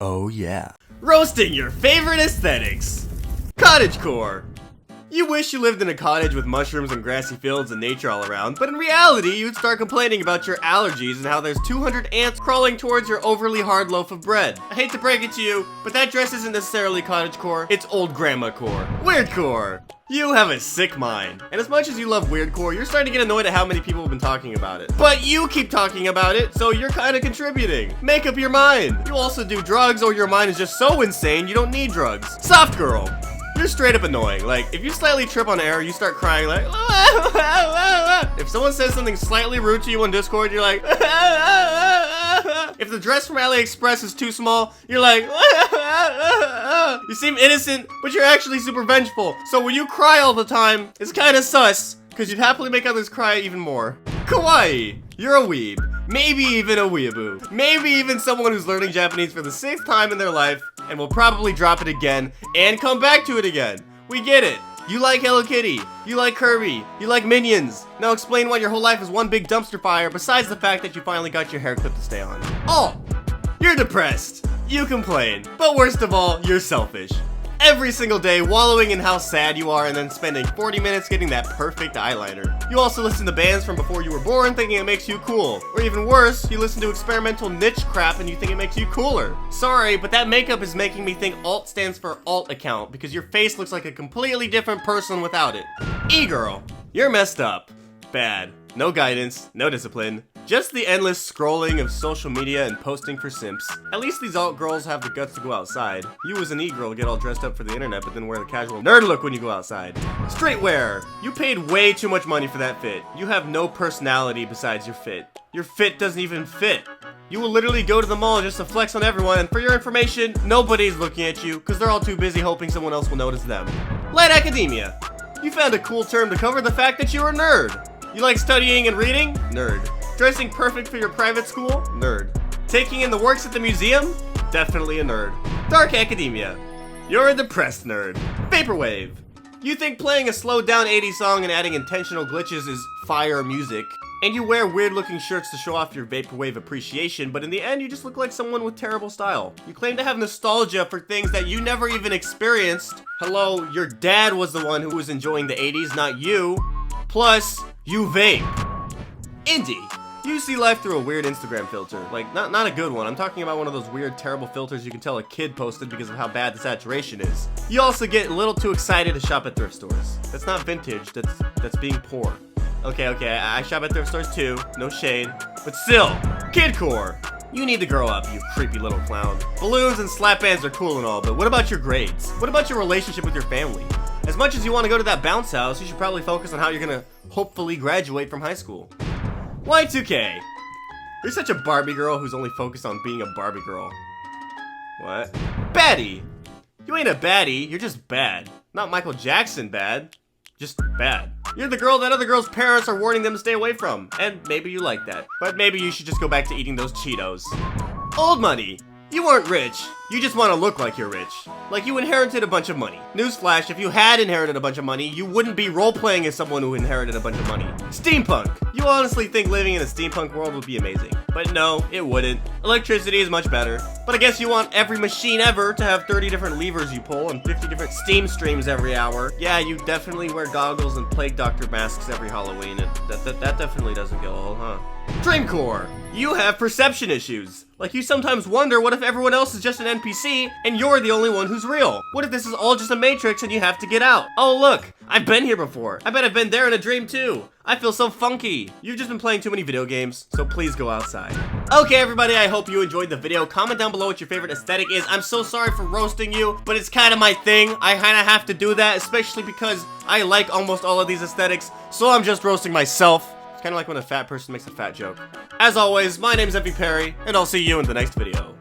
Oh yeah. Roasting your favorite aesthetics. Cottage Core. You wish you lived in a cottage with mushrooms and grassy fields and nature all around, but in reality, you'd start complaining about your allergies and how there's 200 ants crawling towards your overly hard loaf of bread. I hate to break it to you, but that dress isn't necessarily cottage core, it's old grandma core. Weirdcore. You have a sick mind. And as much as you love weirdcore, you're starting to get annoyed at how many people have been talking about it. But you keep talking about it, so you're kind of contributing. Make up your mind. You also do drugs, or your mind is just so insane you don't need drugs. Soft girl. You're straight up annoying. Like, if you slightly trip on air, you start crying like, if someone says something slightly rude to you on Discord, you're like, if the dress from AliExpress is too small, you're like, you seem innocent, but you're actually super vengeful. So when you cry all the time, it's kind of sus, because you'd happily make others cry even more. Kawaii. You're a weeb. Maybe even a weeaboo. Maybe even someone who's learning Japanese for the 6th time in their life and will probably drop it again and come back to it again. We get it. You like Hello Kitty. You like Kirby. You like Minions. Now explain why your whole life is one big dumpster fire besides the fact that you finally got your hair clip to stay on. Oh, you're depressed. You complain. But worst of all, you're selfish. Every single day wallowing in how sad you are and then spending 40 minutes getting that perfect eyeliner. You also listen to bands from before you were born thinking it makes you cool. Or even worse, you listen to experimental niche crap and you think it makes you cooler. Sorry, but that makeup is making me think alt stands for alt account because your face looks like a completely different person without it. Egirl, you're messed up. Bad. No guidance, no discipline. Just the endless scrolling of social media and posting for simps. At least these alt girls have the guts to go outside. You as an e-girl get all dressed up for the internet but then wear the casual nerd look when you go outside. Streetwear. You paid way too much money for that fit. You have no personality besides your fit. Your fit doesn't even fit. You will literally go to the mall just to flex on everyone, and for your information, nobody's looking at you because they're all too busy hoping someone else will notice them. Light academia. You found a cool term to cover the fact that you're a nerd. You like studying and reading? Nerd. Dressing perfect for your private school? Nerd. Taking in the works at the museum? Definitely a nerd. Dark academia. You're a depressed nerd. Vaporwave. You think playing a slowed down 80s song and adding intentional glitches is fire music, and you wear weird looking shirts to show off your Vaporwave appreciation, but in the end you just look like someone with terrible style. You claim to have nostalgia for things that you never even experienced. Hello, your dad was the one who was enjoying the 80s, not you. Plus, you vape. Indie. You see life through a weird Instagram filter. Like, not a good one. I'm talking about one of those weird, terrible filters you can tell a kid posted because of how bad the saturation is. You also get a little too excited to shop at thrift stores. That's not vintage, that's being poor. Okay, I shop at thrift stores too. No shade. But still, kidcore. You need to grow up, you creepy little clown. Balloons and slap bands are cool and all, but what about your grades? What about your relationship with your family? As much as you want to go to that bounce house, you should probably focus on how you're gonna hopefully graduate from high school. Y2K. You're such a Barbie girl who's only focused on being a Barbie girl. What? Baddie. You ain't a baddie, you're just bad. Not Michael Jackson bad, just bad. You're the girl that other girls' parents are warning them to stay away from. And maybe you like that. But maybe you should just go back to eating those Cheetos. Old money. You weren't rich, you just want to look like you're rich. Like you inherited a bunch of money. Newsflash, if you had inherited a bunch of money, you wouldn't be role-playing as someone who inherited a bunch of money. Steampunk. You honestly think living in a steampunk world would be amazing. But no, it wouldn't. Electricity is much better. But I guess you want every machine ever to have 30 different levers you pull and 50 different steam streams every hour. Yeah, you definitely wear goggles and plague doctor masks every Halloween, and that definitely doesn't go all, huh? Dreamcore. You have perception issues. Like you sometimes wonder what if everyone else is just an NPC and you're the only one who's real? What if this is all just a matrix and you have to get out? Oh look, I've been here before. I bet I've been there in a dream too. I feel so funky. You've just been playing too many video games, so please go outside. Okay everybody, I hope you enjoyed the video. Comment down below what your favorite aesthetic is. I'm so sorry for roasting you, but it's kind of my thing. I kind of have to do that, especially because I like almost all of these aesthetics, so I'm just roasting myself. It's kind of like when a fat person makes a fat joke. As always, my name's MVPerry, and I'll see you in the next video.